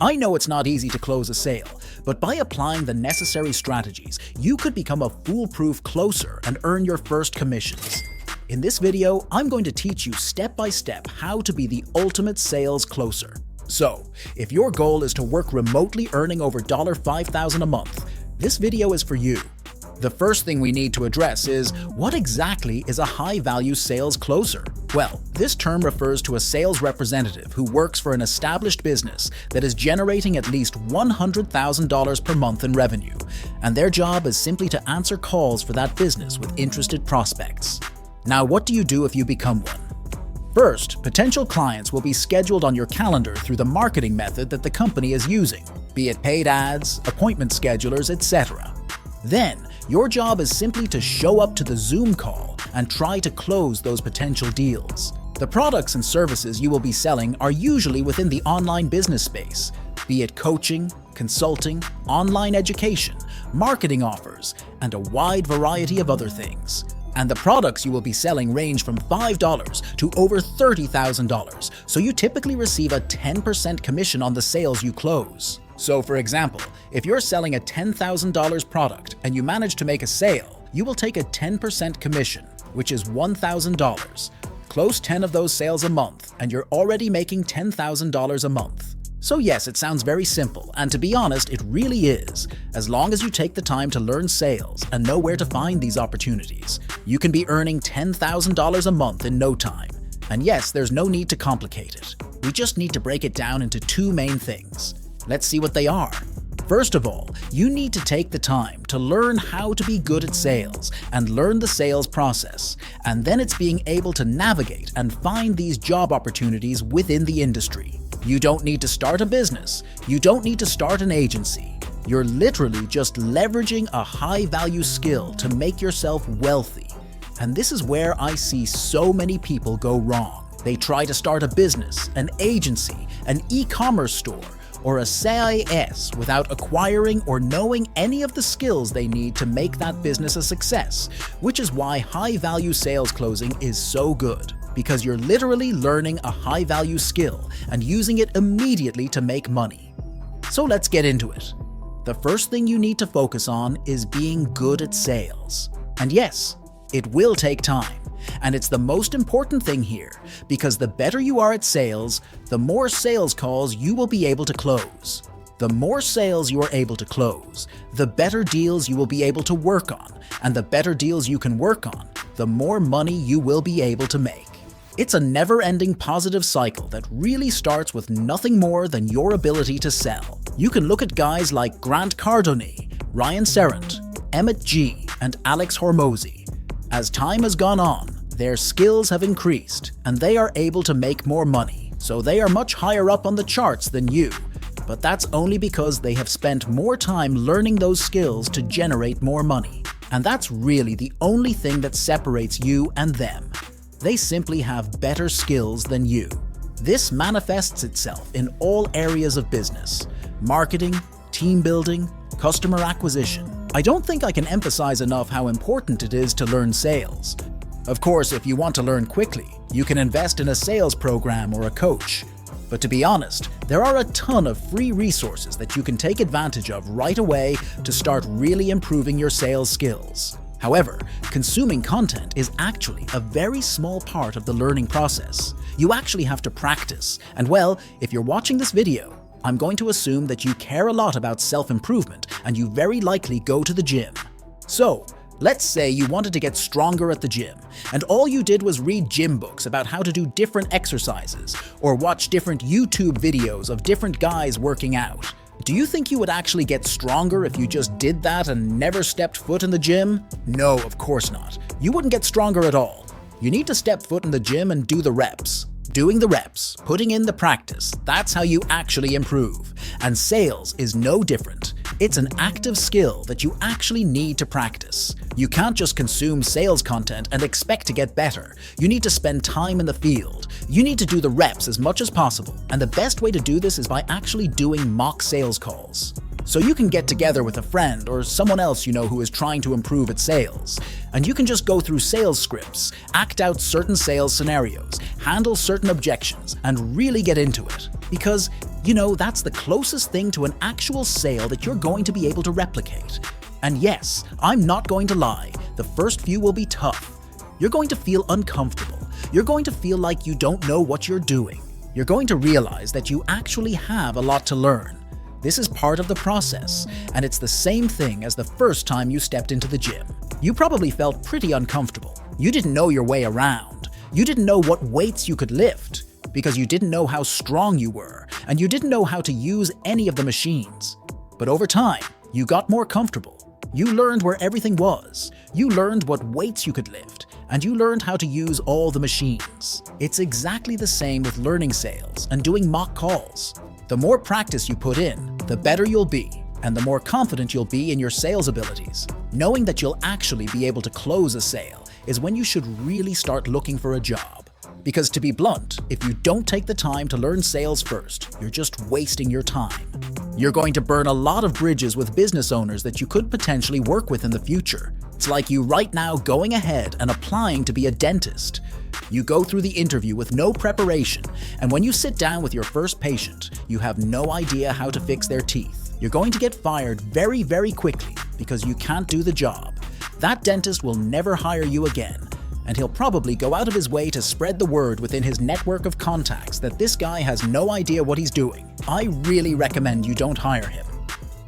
I know it's not easy to close a sale, but by applying the necessary strategies, you could become a foolproof closer and earn your first commissions. In this video, I'm going to teach you step by step how to be the ultimate sales closer. So, if your goal is to work remotely earning over $5,000 a month, this video is for you. The first thing we need to address is, what exactly is a high-value sales closer? Well, this term refers to a sales representative who works for an established business that is generating at least $100,000 per month in revenue, and their job is simply to answer calls for that business with interested prospects. Now, what do you do if you become one? First, potential clients will be scheduled on your calendar through the marketing method that the company is using, be it paid ads, appointment schedulers, etc. Then, your job is simply to show up to the Zoom call and try to close those potential deals. The products and services you will be selling are usually within the online business space, be it coaching, consulting, online education, marketing offers, and a wide variety of other things. And the products you will be selling range from $5 to over $30,000, so you typically receive a 10% commission on the sales you close. So for example, if you're selling a $10,000 product and you manage to make a sale, you will take a 10% commission, which is $1,000. Close 10 of those sales a month and you're already making $10,000 a month. So yes, it sounds very simple, and to be honest, it really is. As long as you take the time to learn sales and know where to find these opportunities, you can be earning $10,000 a month in no time. And yes, there's no need to complicate it. We just need to break it down into two main things. Let's see what they are. First of all, you need to take the time to learn how to be good at sales and learn the sales process, and then it's being able to navigate and find these job opportunities within the industry. You don't need to start a business. You don't need to start an agency. You're literally just leveraging a high-value skill to make yourself wealthy. And this is where I see so many people go wrong. They try to start a business, an agency, an e-commerce store, or a SaaS without acquiring or knowing any of the skills they need to make that business a success, which is why high-value sales closing is so good, because you're literally learning a high-value skill and using it immediately to make money. So let's get into it. The first thing you need to focus on is being good at sales. And yes, it will take time. And it's the most important thing here, because the better you are at sales, the more sales calls you will be able to close. The more sales you are able to close, the better deals you will be able to work on, and the better deals you can work on, the more money you will be able to make. It's a never-ending positive cycle that really starts with nothing more than your ability to sell. You can look at guys like Grant Cardone, Ryan Serrant, Emmett G, and Alex Hormozy. As time has gone on, their skills have increased and they are able to make more money, so they are much higher up on the charts than you. But that's only because they have spent more time learning those skills to generate more money. And that's really the only thing that separates you and them. They simply have better skills than you. This manifests itself in all areas of business: marketing, team building, customer acquisition. I don't think I can emphasize enough how important it is to learn sales. Of course, if you want to learn quickly, you can invest in a sales program or a coach. But to be honest, there are a ton of free resources that you can take advantage of right away to start really improving your sales skills. However, consuming content is actually a very small part of the learning process. You actually have to practice. And well, if you're watching this video, I'm going to assume that you care a lot about self-improvement and you very likely go to the gym. So, let's say you wanted to get stronger at the gym, and all you did was read gym books about how to do different exercises, or watch different YouTube videos of different guys working out. Do you think you would actually get stronger if you just did that and never stepped foot in the gym? No, of course not. You wouldn't get stronger at all. You need to step foot in the gym and do the reps. Doing the reps, putting in the practice, that's how you actually improve. And sales is no different. It's an active skill that you actually need to practice. You can't just consume sales content and expect to get better. You need to spend time in the field. You need to do the reps as much as possible. And the best way to do this is by actually doing mock sales calls. So you can get together with a friend or someone else you know who is trying to improve at sales, and you can just go through sales scripts, act out certain sales scenarios, handle certain objections, and really get into it. Because, that's the closest thing to an actual sale that you're going to be able to replicate. And yes, I'm not going to lie, the first few will be tough. You're going to feel uncomfortable. You're going to feel like you don't know what you're doing. You're going to realize that you actually have a lot to learn. This is part of the process, and it's the same thing as the first time you stepped into the gym. You probably felt pretty uncomfortable. You didn't know your way around. You didn't know what weights you could lift, because you didn't know how strong you were, and you didn't know how to use any of the machines. But over time, you got more comfortable. You learned where everything was. You learned what weights you could lift, and you learned how to use all the machines. It's exactly the same with learning sales and doing mock calls. The more practice you put in, the better you'll be, and the more confident you'll be in your sales abilities. Knowing that you'll actually be able to close a sale is when you should really start looking for a job. Because to be blunt, if you don't take the time to learn sales first, you're just wasting your time. You're going to burn a lot of bridges with business owners that you could potentially work with in the future. It's like you right now going ahead and applying to be a dentist. You go through the interview with no preparation, and when you sit down with your first patient, you have no idea how to fix their teeth. You're going to get fired very, very quickly because you can't do the job. That dentist will never hire you again, and he'll probably go out of his way to spread the word within his network of contacts that this guy has no idea what he's doing. I really recommend you don't hire him.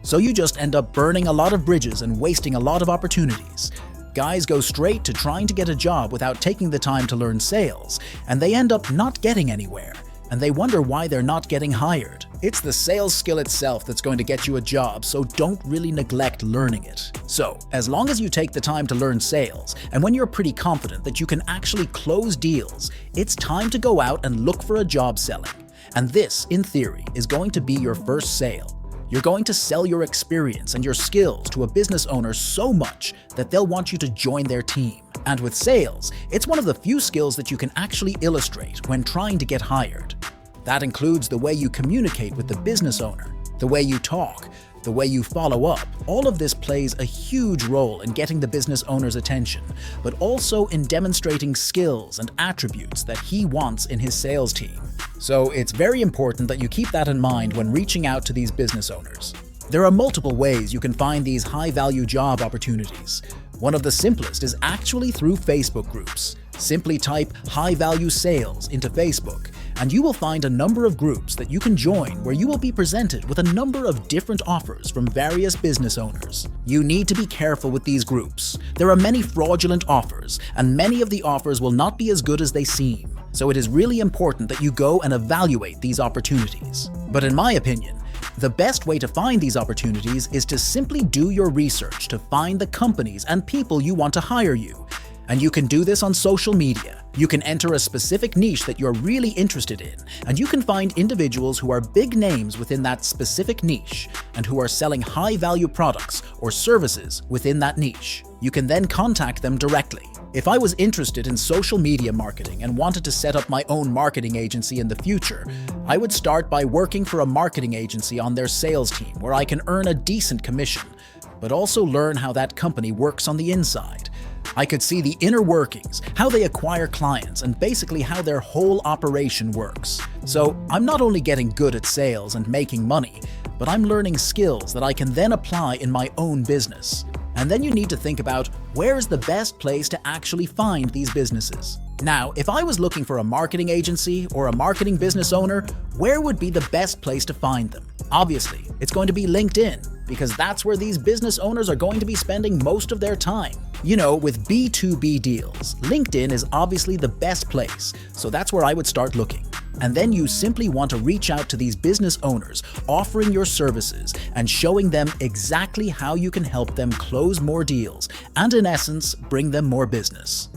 So you just end up burning a lot of bridges and wasting a lot of opportunities. Guys go straight to trying to get a job without taking the time to learn sales, and they end up not getting anywhere, and they wonder why they're not getting hired. It's the sales skill itself that's going to get you a job, so don't really neglect learning it. So, as long as you take the time to learn sales, and when you're pretty confident that you can actually close deals, it's time to go out and look for a job selling. And this, in theory, is going to be your first sale. You're going to sell your experience and your skills to a business owner so much that they'll want you to join their team. And with sales, it's one of the few skills that you can actually illustrate when trying to get hired. That includes the way you communicate with the business owner, the way you talk, the way you follow up. All of this plays a huge role in getting the business owner's attention, but also in demonstrating skills and attributes that he wants in his sales team. So it's very important that you keep that in mind when reaching out to these business owners. There are multiple ways you can find these high-value job opportunities. One of the simplest is actually through Facebook groups. Simply type high-value sales into Facebook, and you will find a number of groups that you can join where you will be presented with a number of different offers from various business owners. You need to be careful with these groups. There are many fraudulent offers, and many of the offers will not be as good as they seem. So it is really important that you go and evaluate these opportunities. But in my opinion, the best way to find these opportunities is to simply do your research to find the companies and people you want to hire you. And you can do this on social media. You can enter a specific niche that you're really interested in, and you can find individuals who are big names within that specific niche and who are selling high-value products or services within that niche. You can then contact them directly. If I was interested in social media marketing and wanted to set up my own marketing agency in the future, I would start by working for a marketing agency on their sales team where I can earn a decent commission, but also learn how that company works on the inside. I could see the inner workings, how they acquire clients, and basically how their whole operation works. So I'm not only getting good at sales and making money, but I'm learning skills that I can then apply in my own business. And then you need to think about where is the best place to actually find these businesses. Now, if I was looking for a marketing agency or a marketing business owner, where would be the best place to find them? Obviously, it's going to be LinkedIn, because that's where these business owners are going to be spending most of their time. You know, with B2B deals, LinkedIn is obviously the best place, so that's where I would start looking. And then you simply want to reach out to these business owners, offering your services and showing them exactly how you can help them close more deals and, in essence, bring them more business.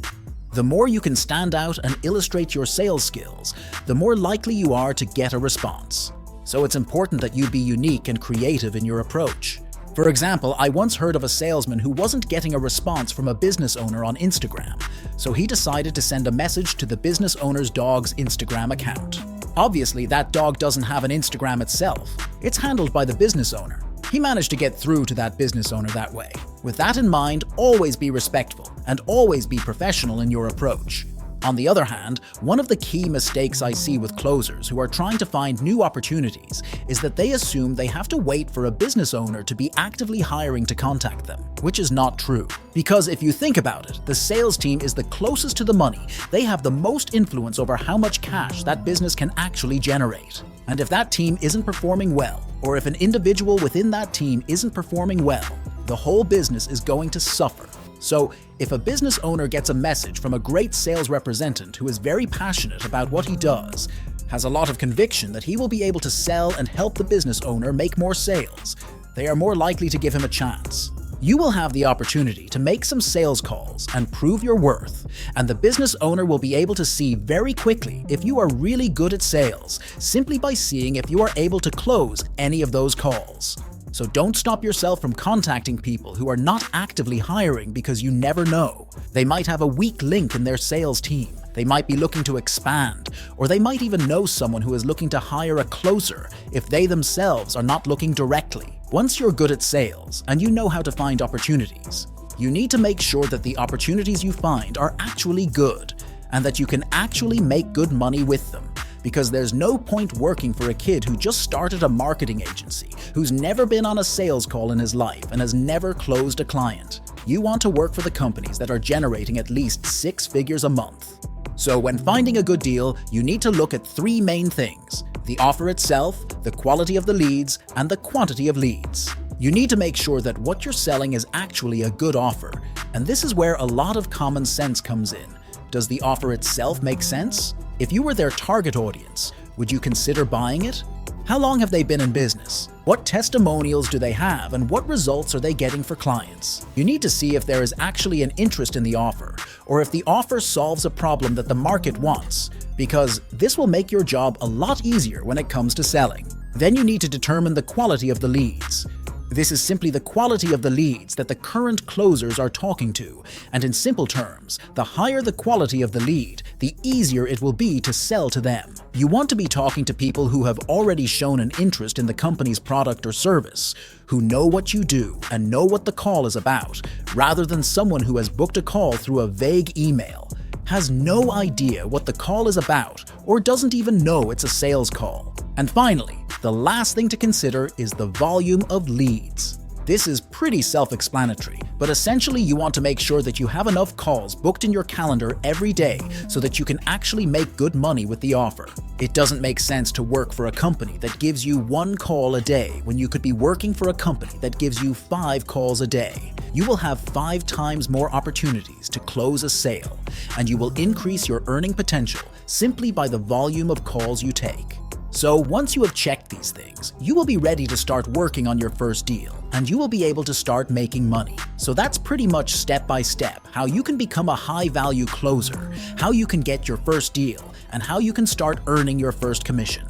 The more you can stand out and illustrate your sales skills, the more likely you are to get a response. So it's important that you be unique and creative in your approach. For example, I once heard of a salesman who wasn't getting a response from a business owner on Instagram, so he decided to send a message to the business owner's dog's Instagram account. Obviously, that dog doesn't have an Instagram itself. It's handled by the business owner. He managed to get through to that business owner that way. With that in mind, always be respectful and always be professional in your approach. On the other hand, one of the key mistakes I see with closers who are trying to find new opportunities is that they assume they have to wait for a business owner to be actively hiring to contact them, which is not true. Because if you think about it, the sales team is the closest to the money. They have the most influence over how much cash that business can actually generate. And if that team isn't performing well, or if an individual within that team isn't performing well, the whole business is going to suffer. So, if a business owner gets a message from a great sales representative who is very passionate about what he does, has a lot of conviction that he will be able to sell and help the business owner make more sales, they are more likely to give him a chance. You will have the opportunity to make some sales calls and prove your worth, and the business owner will be able to see very quickly if you are really good at sales, simply by seeing if you are able to close any of those calls. So don't stop yourself from contacting people who are not actively hiring, because you never know. They might have a weak link in their sales team. They might be looking to expand, or they might even know someone who is looking to hire a closer if they themselves are not looking directly. Once you're good at sales and you know how to find opportunities, you need to make sure that the opportunities you find are actually good and that you can actually make good money with them. Because there's no point working for a kid who just started a marketing agency, who's never been on a sales call in his life and has never closed a client. You want to work for the companies that are generating at least 6 figures a month. So when finding a good deal, you need to look at 3 main things: the offer itself, the quality of the leads, and the quantity of leads. You need to make sure that what you're selling is actually a good offer, and this is where a lot of common sense comes in. Does the offer itself make sense? If you were their target audience, would you consider buying it? How long have they been in business? What testimonials do they have, and what results are they getting for clients? You need to see if there is actually an interest in the offer, or if the offer solves a problem that the market wants, because this will make your job a lot easier when it comes to selling. Then you need to determine the quality of the leads. This is simply the quality of the leads that the current closers are talking to, and in simple terms, the higher the quality of the lead, the easier it will be to sell to them. You want to be talking to people who have already shown an interest in the company's product or service, who know what you do and know what the call is about, rather than someone who has booked a call through a vague email, has no idea what the call is about, or doesn't even know it's a sales call. And finally, the last thing to consider is the volume of leads. This is pretty self-explanatory, but essentially you want to make sure that you have enough calls booked in your calendar every day so that you can actually make good money with the offer. It doesn't make sense to work for a company that gives you 1 call a day when you could be working for a company that gives you 5 calls a day. You will have 5 times more opportunities to close a sale, and you will increase your earning potential simply by the volume of calls you take. So once you have checked these things, you will be ready to start working on your first deal, and you will be able to start making money. So that's pretty much step by step how you can become a high-value closer, how you can get your first deal, and how you can start earning your first commission.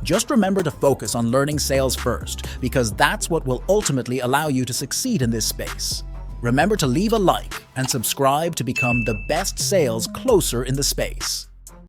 Just remember to focus on learning sales first, because that's what will ultimately allow you to succeed in this space. Remember to leave a like and subscribe to become the best sales closer in the space.